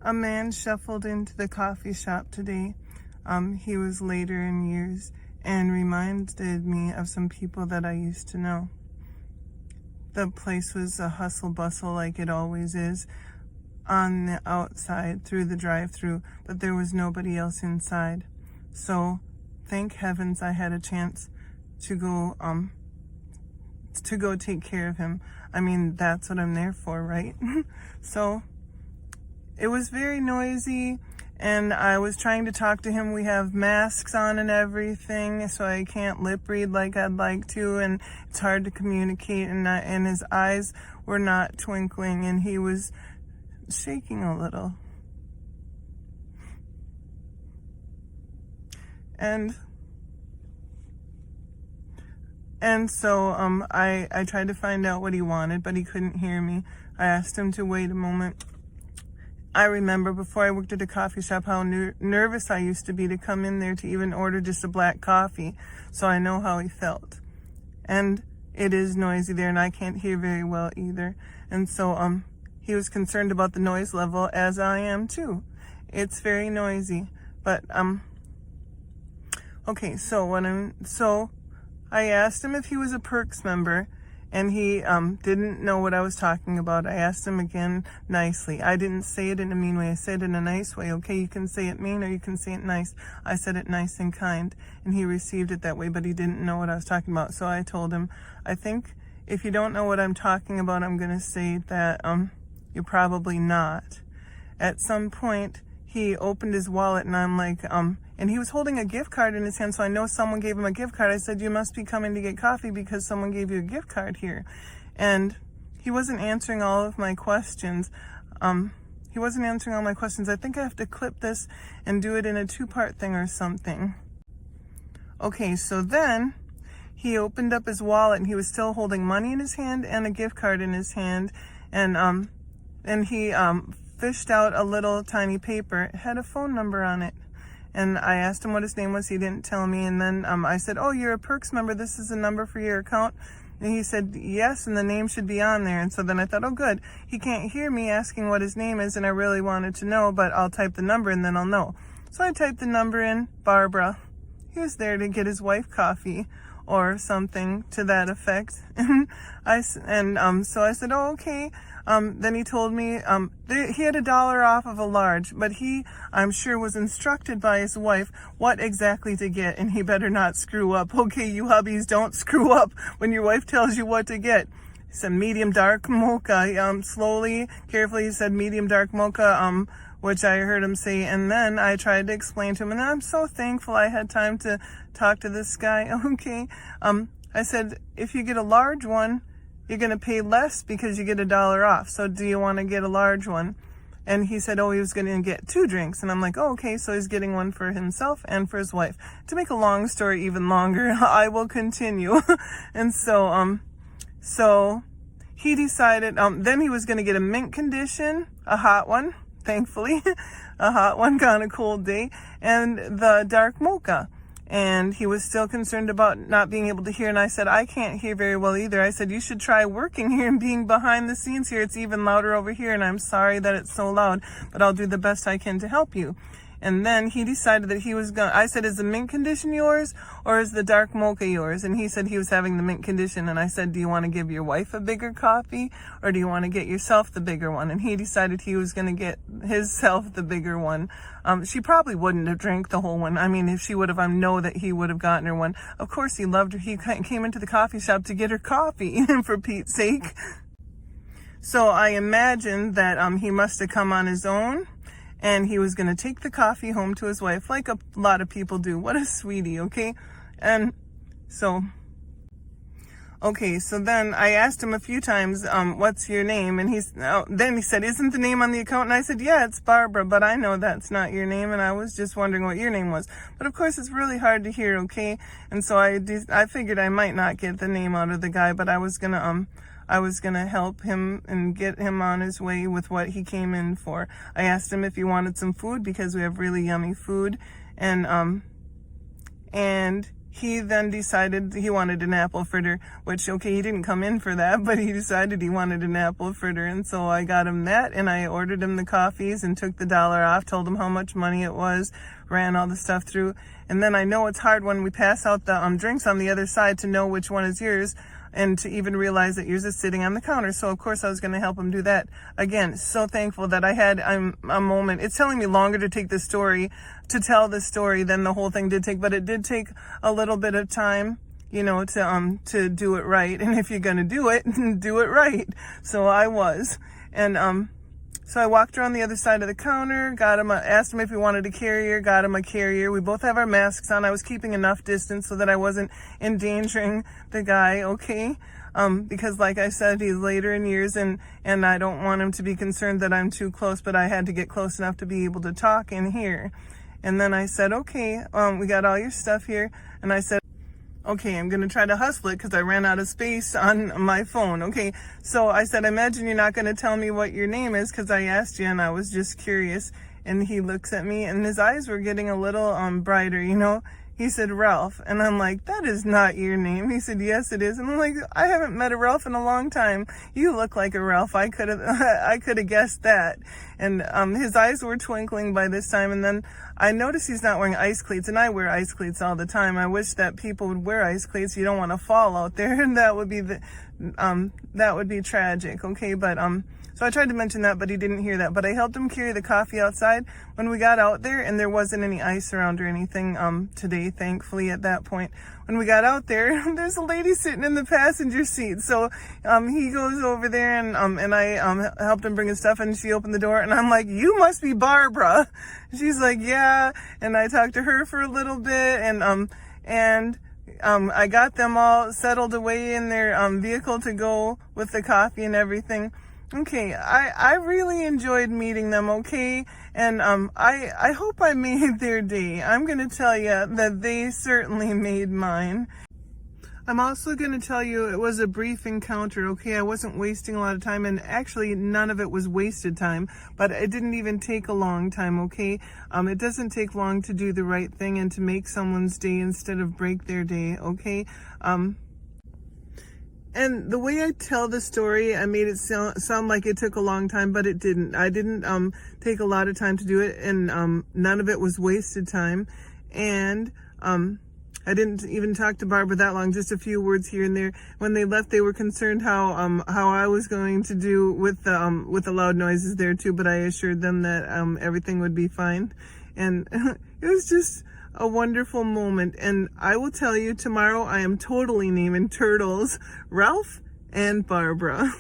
A man shuffled into the coffee shop today. He was later in years and reminded me of some people that I used to know. The place was a hustle bustle like it always is on the outside through the drive-through, but there was nobody else inside. So thank heavens I had a chance to go take care of him. I mean, that's what I'm there for, right? So it was very noisy, and I was trying to talk to him. We have masks on and everything, so I can't lip read like I'd like to, and it's hard to communicate, and his eyes were not twinkling, and he was shaking a little. And so I tried to find out what he wanted, but he couldn't hear me. I asked him to wait a moment. I remember before I worked at a coffee shop how nervous I used to be to come in there to even order just a black coffee. So I know how he felt. And it is noisy there, and I can't hear very well either. And so he was concerned about the noise level, as I am too. It's very noisy. But okay, so I asked him if he was a Perks member, and he didn't know what I was talking about. I asked him again nicely. I didn't say it in a mean way. I said it in a nice way. Okay, you can say it mean or you can say it nice. I said it nice and kind, and he received it that way, but he didn't know what I was talking about. So I told him, I think if you don't know what I'm talking about, I'm going to say that you're probably not. At some point, he opened his wallet, and I'm like, and he was holding a gift card in his hand, so I know someone gave him a gift card. I said, you must be coming to get coffee because someone gave you a gift card here. And he wasn't answering all of my questions. He wasn't answering all my questions. I think I have to clip this and do it in a 2-part thing or something. Okay, so then he opened up his wallet, and he was still holding money in his hand and a gift card in his hand. And he fished out a little tiny paper. It had a phone number on it. And I asked him what his name was. He didn't tell me. And then I said, oh, you're a Perks member. This is a number for your account. And he said, yes, and the name should be on there. And so then I thought, oh, good. He can't hear me asking what his name is, and I really wanted to know, but I'll type the number and then I'll know. So I typed the number in, Barbara. He was there to get his wife coffee or something to that effect. So I said, oh, okay. Then he told me he had $1 off of a large, but he, I'm sure, was instructed by his wife what exactly to get, and he better not screw up. Okay, you hubbies, don't screw up when your wife tells you what to get. He said medium dark mocha. Slowly, carefully, he said medium dark mocha, which I heard him say, and then I tried to explain to him, and I'm so thankful I had time to talk to this guy. Okay, I said, if you get a large one, you're going to pay less because you get $1 off. So do you want to get a large one? And he said, oh, he was going to get 2 drinks. And I'm like, oh, okay. So he's getting one for himself and for his wife. To make a long story even longer, I will continue. And so he decided, then he was going to get a mint condition, a hot one, thankfully, a hot one on a cold day, and the dark mocha. And he was still concerned about not being able to hear. And I said, I can't hear very well either. I said, you should try working here and being behind the scenes here. It's even louder over here, and I'm sorry that it's so loud, but I'll do the best I can to help you. And then he decided that he was going to, I said, is the mint condition yours or is the dark mocha yours? And he said he was having the mint condition. And I said, do you want to give your wife a bigger coffee or do you want to get yourself the bigger one? And he decided he was going to get himself the bigger one. She probably wouldn't have drank the whole one. I mean, if she would have, I know that he would have gotten her one. Of course, he loved her. He came into the coffee shop to get her coffee, for Pete's sake. So I imagine that he must have come on his own. And he was going to take the coffee home to his wife, like a lot of people do. What a sweetie, okay? And so then I asked him a few times, what's your name? And then he said, isn't the name on the account? And I said, yeah, it's Barbara, but I know that's not your name. And I was just wondering what your name was. But of course, it's really hard to hear, okay? And so I figured I might not get the name out of the guy, but I was going to help him and get him on his way with what he came in for. I asked him if he wanted some food because we have really yummy food. And he then decided he wanted an apple fritter, which, okay, he didn't come in for that, but he decided he wanted an apple fritter. And so I got him that, and I ordered him the coffees and took the $1 off, told him how much money it was, ran all the stuff through. And then I know it's hard when we pass out the drinks on the other side to know which one is yours, and to even realize that yours is sitting on the counter. So of course I was going to help him do that. Again, so thankful that I had a moment. It's telling me longer to tell the story than the whole thing did take, but it did take a little bit of time, to do it right. And if you're going to do it, do it right. So I was. And so I walked around the other side of the counter, asked him if he wanted a carrier, got him a carrier. We both have our masks on. I was keeping enough distance so that I wasn't endangering the guy, okay? Because like I said, he's later in years, and I don't want him to be concerned that I'm too close, but I had to get close enough to be able to talk and hear. And then I said, okay, we got all your stuff here. And I said, okay, I'm going to try to hustle it because I ran out of space on my phone. Okay, so I said, I imagine you're not going to tell me what your name is because I asked you and I was just curious. And he looks at me and his eyes were getting a little brighter, He said, Ralph. And I'm like, that is not your name. He said, yes, it is. And I'm like, I haven't met a Ralph in a long time. You look like a Ralph. I could have guessed that. And his eyes were twinkling by this time. And then I noticed he's not wearing ice cleats, and I wear ice cleats all the time. I wish that people would wear ice cleats. You don't want to fall out there, and that would be tragic. Okay, but so I tried to mention that, but he didn't hear that. But I helped him carry the coffee outside when we got out there, and there wasn't any ice around or anything today, thankfully, at that point. When we got out there, there's a lady sitting in the passenger seat. So he goes over there, and I helped him bring his stuff, and she opened the door, and I'm like, you must be Barbara. She's like, yeah. And I talked to her for a little bit, and I got them all settled away in their vehicle to go with the coffee and everything. Okay, I really enjoyed meeting them, okay? And I hope I made their day. I'm going to tell you that they certainly made mine. I'm also going to tell you it was a brief encounter, okay? I wasn't wasting a lot of time, and actually none of it was wasted time, but it didn't even take a long time, okay? It doesn't take long to do the right thing and to make someone's day instead of break their day, okay? And the way I tell the story, I made it sound like it took a long time, but it didn't. I didn't take a lot of time to do it, and none of it was wasted time. And I didn't even talk to Barbara that long, just a few words here and there. When they left, they were concerned how I was going to do with the loud noises there too, but I assured them that everything would be fine. And it was just a wonderful moment. And I will tell you, tomorrow I am totally naming turtles Ralph and Barbara.